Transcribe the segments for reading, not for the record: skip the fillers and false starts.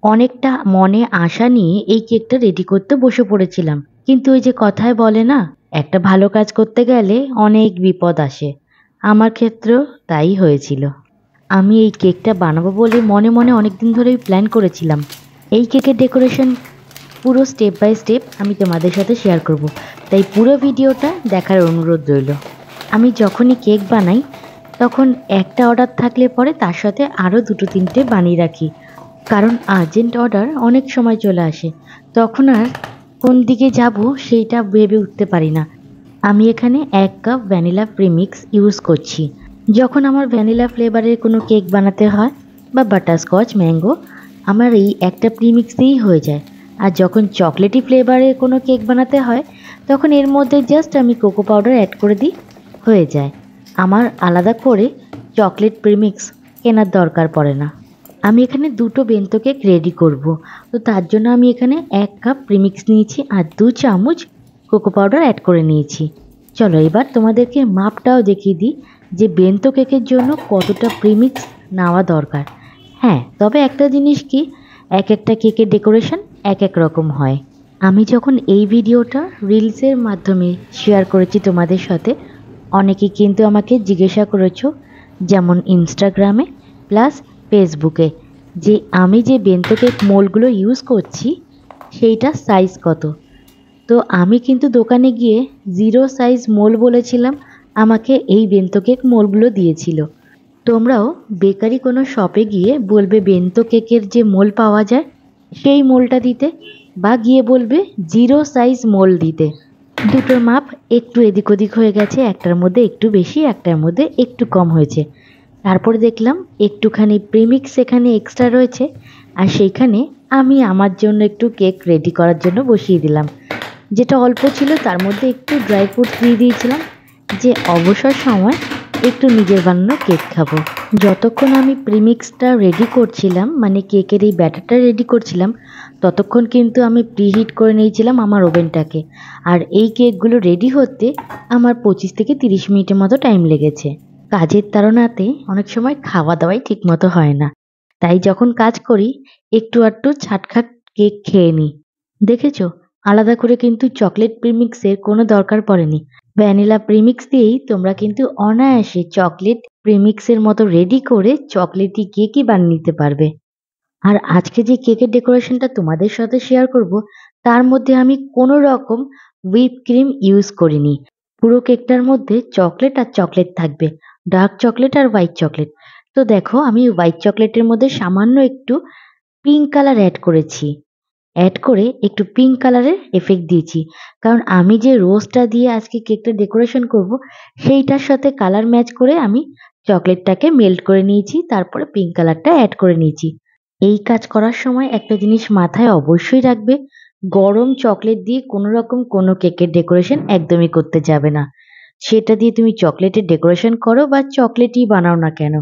অনেকটা মনে আশা নিয়ে এই কেকটা রেডি করতে বসে পড়েছিলাম, কিন্তু ওই যে কথায় বলে না, একটা ভালো কাজ করতে গেলে অনেক বিপদ আসে। আমার ক্ষেত্রেও তাই হয়েছিল। আমি এই কেকটা বানাবো বলে মনে মনে অনেক দিন ধরেই প্ল্যান করেছিলাম। এই কেকের ডেকোরেশন পুরো স্টেপ বাই স্টেপ আমি তোমাদের সাথে শেয়ার করব, তাই পুরো ভিডিওটা দেখার অনুরোধ রইল। আমি যখনই কেক বানাই তখন একটা অর্ডার থাকলে পরে তার সাথে আরও দুটো তিনটে বানিয়ে রাখি, কারণ আর্জেন্ট অর্ডার অনেক সময় চলে আসে, তখন আর কোন দিকে যাব সেইটা ভেবে উঠতে পারি না। আমি এখানে 1 কাপ ভ্যানিলা প্রিমিক্স ইউজ করছি। যখন আমার ভ্যানিলা ফ্লেভারের কোনো কেক বানাতে হয় বা বাটারস্কচ ম্যাঙ্গো, আমার এই একটা প্রিমিক্স দিয়েই হয়ে যায়। আর যখন চকলেটি ফ্লেভারের কোনো কেক বানাতে হয় তখন এর মধ্যে জাস্ট আমি কোকো পাউডার অ্যাড করে দিই, হয়ে যায়। আমার আলাদা করে চকলেট প্রিমিক্স কেনার দরকার পড়ে না। আমি এখানে দুটো বেন্তো কেক রেডি করব, তো তার জন্য আমি এখানে 1 কাপ প্রিমিক্স নিয়েছি আর 2 চামচ কোকো পাউডার অ্যাড করে নিয়েছি। চলো এবার তোমাদেরকে মাপটাও দেখিয়ে দিই যে বেন্তো কেকের জন্য কতটা প্রিমিক্স নেওয়া দরকার। হ্যাঁ, তবে একটা জিনিস কি, এক একটা কেকের ডেকোরেশন এক এক রকম হয়। আমি যখন এই ভিডিওটা রিলসের মাধ্যমে শেয়ার করেছি তোমাদের সাথে, অনেকেই কিন্তু আমাকে জিজ্ঞাসা করেছো, যেমন ইনস্টাগ্রামে প্লাস ফেসবুকে, যে আমি যে বেন্তো কেক মোল্ডগুলো ইউজ করছি সেইটা সাইজ কত। তো আমি কিন্তু দোকানে গিয়ে 0 সাইজ মোল্ড বলেছিলাম, আমাকে এই বেন্তো কেক মোল্ডগুলো দিয়েছিল। তোমরাও বেকারি কোনো শপে গিয়ে বলবে বেন্তো কেকের যে মোল্ড পাওয়া যায় সেই মোল্ডটা দিতে, বা গিয়ে বলবে 0 সাইজ মোল্ড দিতে। দুটোর মাপ একটু এদিক ওদিক হয়ে গেছে, একটার মধ্যে একটু বেশি, একটার মধ্যে একটু কম হয়েছে। তারপরে দেখলাম একটুখানি প্রিমিক্স এখানে এক্সট্রা রয়েছে, আর সেইখানে আমি আমার জন্য একটু কেক রেডি করার জন্য বসিয়ে দিলাম। যেটা অল্প ছিল তার মধ্যে একটু ড্রাই ফ্রুটস দিয়ে দিয়েছিলাম, যে অবসর সময় একটু নিজের বানানো কেক খাবো। যতক্ষণ আমি প্রিমিক্সটা রেডি করছিলাম, মানে কেকের এই ব্যাটারটা রেডি করছিলাম, ততক্ষণ কিন্তু আমি প্রিহিট করে নিয়েছিলাম আমার ওভেনটাকে। আর এই কেকগুলো রেডি হতে আমার 25 থেকে 30 মিনিটের মতো টাইম লেগেছে। কাজের তাড়নাতে অনেক সময় খাওয়া দাওয়াই ঠিক মতো হয় না, তাই যখন কাজ করি একটু আধটু ছাটখাট কেক খেয়ে নিই। দেখেছো, আলাদা করে কিন্তু চকলেট প্রিমিক্সের কোনো দরকার পড়েনি। ভ্যানিলা প্রিমিক্স দিয়েই তোমরা কিন্তু অনায়াসে চকলেট প্রিমিক্সের মতো রেডি করে চকলেটি কেকই বানিয়ে নিতে পারবে। আর আজকে যে কেকের ডেকোরেশনটা তোমাদের সাথে শেয়ার করব, তার মধ্যে আমি কোনো রকম হুইপ ক্রিম ইউজ করিনি। পুরো কেকটার মধ্যে চকলেট আর চকলেট থাকবে, ডার্ক চকলেট আর হোয়াইট চকলেট। তো দেখো আমি হোয়াইট চকলেটের মধ্যে সামান্য একটু পিঙ্ক কালার অ্যাড করেছি, অ্যাড করে একটু পিঙ্ক কালারের এফেক্ট দিয়েছি, কারণ আমি যে রোজটা দিয়ে আজকে কেকটা ডেকোরেশন করব সেইটার সাথে কালার ম্যাচ করে আমি চকলেটটাকে মেল্ট করে নিয়েছি, তারপরে পিঙ্ক কালারটা অ্যাড করে নিয়েছি। এই কাজ করার সময় একটা জিনিস মাথায় অবশ্যই রাখবে, গরম চকলেট দিয়ে কোনো রকম কোনো কেকের ডেকোরেশন একদমই করতে যাবে না। সেটা দিয়ে তুমি চকলেটের ডেকোরেশন করো বা চকলেটই বানাও না কেন।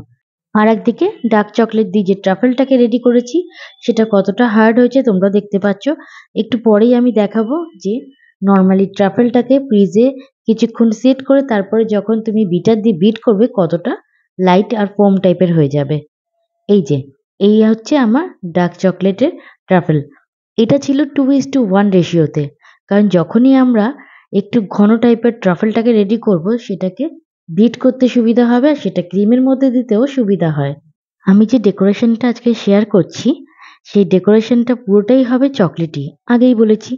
আর একদিকে ডার্ক চকলেট দিয়ে যে ট্রাফেলটাকে রেডি করেছি সেটা কতটা হার্ড হয়েছে তোমরা দেখতে পাচ্ছ। একটু পরেই আমি দেখাবো যে নর্মালি ট্রাফেলটাকে ফ্রিজে কিছুক্ষণ সেট করে তারপরে যখন তুমি বিটার দিয়ে বিট করবে কতটা লাইট আর ফোম টাইপের হয়ে যাবে। এই যে, এই হচ্ছে আমার ডার্ক চকলেটের ট্রাফেল। এটা ছিল 2:1 রেশিওতে, কারণ যখনই আমরা একটু ঘন টাইপের ট্রাফেলটাকে রেডি করব সেটাকে বিট করতে সুবিধা হবে আর সেটা ক্রিমের মধ্যে দিতেও সুবিধা হয়। আমি যে ডেকোরেশনটা আজকে শেয়ার করছি সেই ডেকোরেশনটা পুরোটাই হবে চকলেটি, আগেই বলেছি।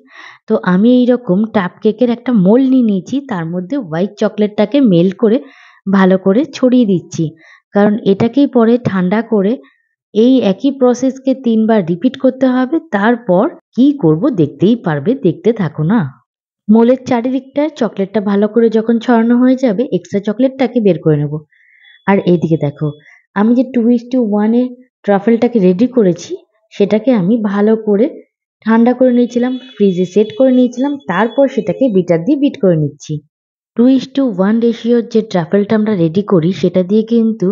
তো আমি এইরকম টাপ কেকের একটা মোল্ড নিয়ে নিয়েছি, তার মধ্যে হোয়াইট চকলেটটাকে মেল্ট করে ভালো করে ছড়িয়ে দিচ্ছি, কারণ এটাকেই পরে ঠান্ডা করে এই একই প্রসেসকে 3 বার রিপিট করতে হবে। তারপর কি করব দেখতেই পারবে, দেখতে থাকো না। মোলের চারিদিকটায় চকলেটটা ভালো করে যখন ছড়ানো হয়ে যাবে এক্সট্রা চকলেটটাকে বের করে নেব। আর এইদিকে দেখো, আমি যে 2:1 এ ট্রাফেলটাকে রেডি করেছি সেটাকে আমি ভালো করে ঠান্ডা করে নিয়েছিলাম, ফ্রিজে সেট করে নিয়েছিলাম, তারপর সেটাকে বিটার দিয়ে বিট করে নিচ্ছি। 2:1 রেশিওর যে ট্রাফেলটা আমরা রেডি করি সেটা দিয়ে কিন্তু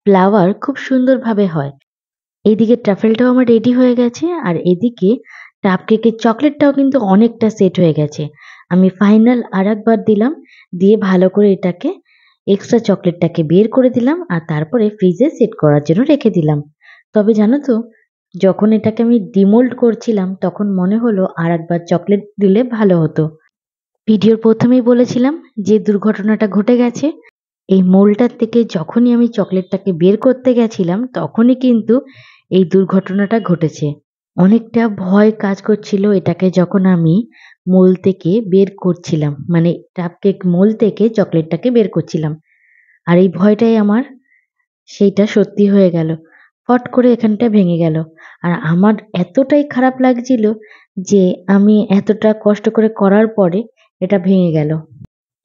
ফ্লাওয়ার খুব সুন্দরভাবে হয়। এইদিকে ট্রাফেলটাও আমার রেডি হয়ে গেছে আর এদিকে টাপ কেকের চকলেটটাও কিন্তু অনেকটা সেট হয়ে গেছে। আমি ফাইনাল আরেকবার দিলাম, দিয়ে ভালো করে এটাকে এক্সট্রা চকলেটটাকে বের করে দিলাম আর তারপরে ফ্রিজে সেট করার জন্য রেখে দিলাম। তবে জানো তো, যখন এটাকে আমি ডিমোল্ড করছিলাম তখন মনে হলো আরেকবার চকলেট দিলে ভালো হতো। ভিডিওর প্রথমেই বলেছিলাম যে দুর্ঘটনাটা ঘটে গেছে, এই মোল্ডটার থেকে যখনই আমি চকলেটটাকে বের করতে গেছিলাম তখনই কিন্তু এই দুর্ঘটনাটা ঘটেছে। অনেকটা ভয় কাজ করছিল এটাকে যখন আমি মোল থেকে বের করছিলাম, মানে কাপকেক মোল থেকে চকলেটটাকে বের করছিলাম। আর এই ভয়টাই আমার সেইটা সত্যি হয়ে গেল। ফট করে এখানটা ভেঙে গেল। আর আমার এতটাই খারাপ লাগছিল যে আমি এতটা কষ্ট করে করার পরে এটা ভেঙে গেল।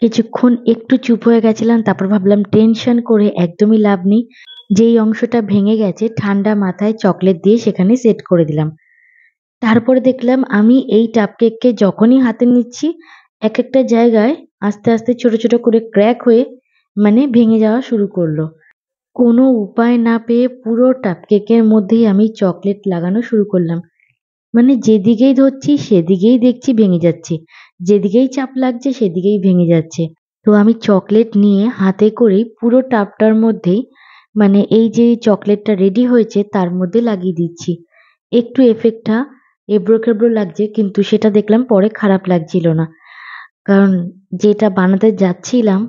কিছুক্ষণ একটু চুপ হয়ে গেছিলাম, তারপর ভাবলাম টেনশন করে একদমই লাভ নেই। যেই অংশটা ভেঙে গেছে ঠান্ডা মাথায় চকলেট দিয়ে সেখানে সেট করে দিলাম। তারপরে দেখলাম আমি এই কাপকেককে যখনই হাতে নিচ্ছি একটা জায়গায় আস্তে আস্তে ছোট ছোট করে ক্র্যাক হয়ে মানে ভেঙে যাওয়া শুরু করলো। কোনো উপায় না পেয়ে পুরো কাপকেকের মধ্যেই আমি চকলেট লাগানো শুরু করলাম। মানে যেদিকেই ধরছি সেদিকেই দেখছি ভেঙে যাচ্ছে। যেদিকেই চাপ লাগছে সেদিকেই ভেঙে যাচ্ছে। তো আমি চকলেট নিয়ে হাতে করেই পুরো টাবটার মধ্যেই মানে এই যে চকলেটটা রেডি হয়েছে তার মধ্যে লাগিয়ে দিচ্ছি। একটু এফেক্টটা এবড়ো-খেবড়ো লাগছে কিন্তু সেটা দেখলাম পরে খারাপ লাগছিল না। কারণ যেটা বানাতে যাচ্ছিলাম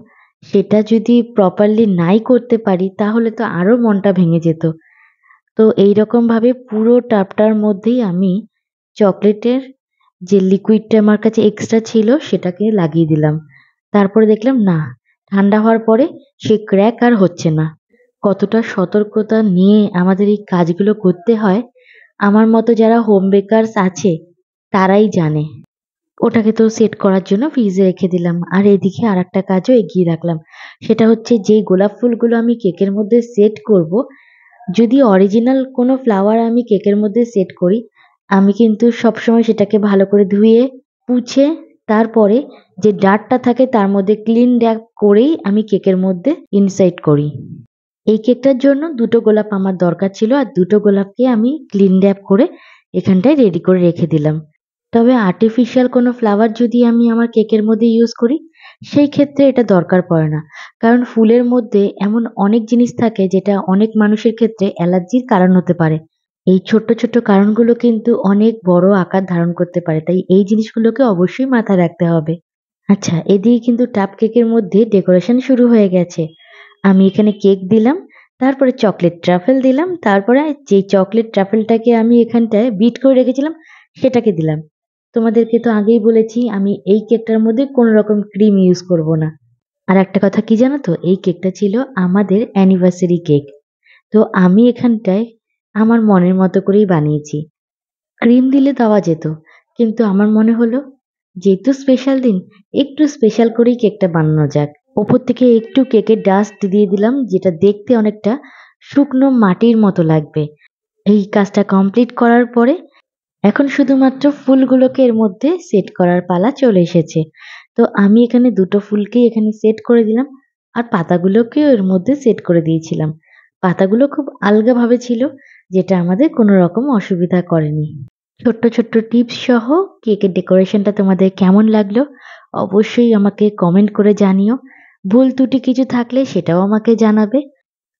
সেটা যদি প্রপারলি নাই করতে পারি তাহলে তো আরো মনটা ভেঙে যেত। তো এইরকমভাবে পুরো টাবটার মধ্যেই আমি চকলেটের যে লিকুইডটা আমার কাছে এক্সট্রা ছিল সেটাকে লাগিয়ে দিলাম। তারপরে দেখলাম না, ঠান্ডা হওয়ার পরে সে ক্র্যাক আর হচ্ছে না। কতটা সতর্কতা নিয়ে আমাদের এই কাজগুলো করতে হয়, আমার মতো যারা হোম বেকারস আছে তারাই জানে। ওটাকে তো সেট করার জন্য ফ্রিজে রেখে দিলাম। আর এদিকে আরেকটা কাজও এগিয়ে রাখলাম। সেটা হচ্ছে যেই গোলাপ ফুলগুলো আমি কেকের মধ্যে সেট করব, যদি অরিজিনাল কোনো ফ্লাওয়ার আমি কেকের মধ্যে সেট করি, আমি কিন্তু সবসময় সেটাকে ভালো করে ধুয়ে, পুছে তারপরে যে ডার্টটা থাকে তার মধ্যে ক্লিন র‍্যাপ করেই আমি কেকের মধ্যে ইনসাইড করি। এই কেকটার জন্য ২ টো গোলাপ আমার দরকার ছিল। আর ২ টো গোলাপকে আমি ক্লিন র‍্যাপ করে এখানটায় রেডি করে রেখে দিলাম। তবে আর্টিফিশিয়াল কোনো ফ্লাওয়ার যদি আমি আমার কেকের মধ্যে ইউজ করি, সেই ক্ষেত্রে এটা দরকার পড়ে না। কারণ ফুলের মধ্যে এমন অনেক জিনিস থাকে যেটা অনেক মানুষের ক্ষেত্রে অ্যালার্জির কারণ হতে পারে। এই ছোট্ট, ছোট্ট কারণগুলো কিন্তু অনেক বড় আকার ধারণ করতে পারে। তাই এই জিনিসগুলোকে অবশ্যই মাথায় রাখতে হবে। আচ্ছা, এদিকে কিন্তু টাপ কেকের মধ্যে ডেকোরেশন শুরু হয়ে গেছে। আমি এখানে কেক দিলাম, তারপরে চকলেট ট্রাফেল দিলাম, তারপরে যেই চকলেট ট্রাফেলটাকে আমি এখানটায় বিট করে রেখেছিলাম সেটাকে দিলাম। তোমাদেরকে তো আগেই বলেছি আমি এই কেকটার মধ্যে কোনো রকম ক্রিম ইউজ করব না। আর একটা কথা কি জানো তো? এই কেকটা ছিল আমাদের অ্যানিভার্সারি কেক। তো আমি এখানটায় আমার মনের মতো করেই বানিয়েছি। ক্রিম দিলে দেওয়া যেত। কিন্তু আমার মনে হলো যেহেতু স্পেশাল দিন, একটু স্পেশাল করেই কেকটা বানানো যাক। ওপর থেকে একটু কেকের ডাস্ট দিয়ে দিলাম যেটা দেখতে অনেকটা শুকনো মাটির মতো লাগবে। এই কাজটা কমপ্লিট করার পরে এখন শুধুমাত্র ফুলগুলোকে এর মধ্যে সেট করার পালা চলে এসেছে। তো আমি এখানে ২ টো ফুলকেই এখানে সেট করে দিলাম। আর পাতাগুলোকেও এর মধ্যে সেট করে দিয়েছিলাম। পাতাগুলো খুব আলগাভাবে ছিল, যেটা আমাদের কোনো রকম অসুবিধা করেনি। ছোট্ট, ছোট্ট টিপস সহ কেকের ডেকোরেশনটা তোমাদের কেমন লাগলো? অবশ্যই আমাকে কমেন্ট করে জানিও। ভুল ত্রুটি কিছু থাকলে সেটাও আমাকে জানাবে।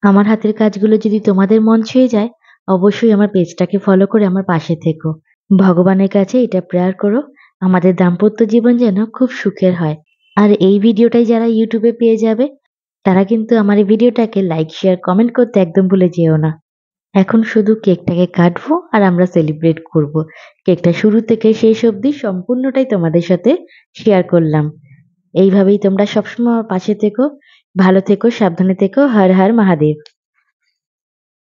আমার হাতের কাজগুলো যদি তোমাদের মন ছুঁয়ে যায়, অবশ্যই আমার পেজটাকে ফলো করে আমার পাশে থেকো। ভগবানের কাছে এটা প্রেয়ার করো, আমাদের দাম্পত্য জীবন যেন খুব সুখের হয়। আর এই ভিডিওটাই যারা YouTube এ পেয়ে যাবে, তারা কিন্তু আমার এই ভিডিওটাকে লাইক, শেয়ার, কমেন্ট করতে একদম ভুলে যেও না। এখন শুধু কেকটাকে কাটবো আর আমরা সেলিব্রেট করব। কেকটা শুরু থেকে শেষ অবধি সম্পূর্ণটাই তোমাদের সাথে শেয়ার করলাম। এইভাবেই তোমরা সবসময় আমার পাশে থেকো, ভালো থেকো, সাবধানে থেকো। হর হর মহাদেব।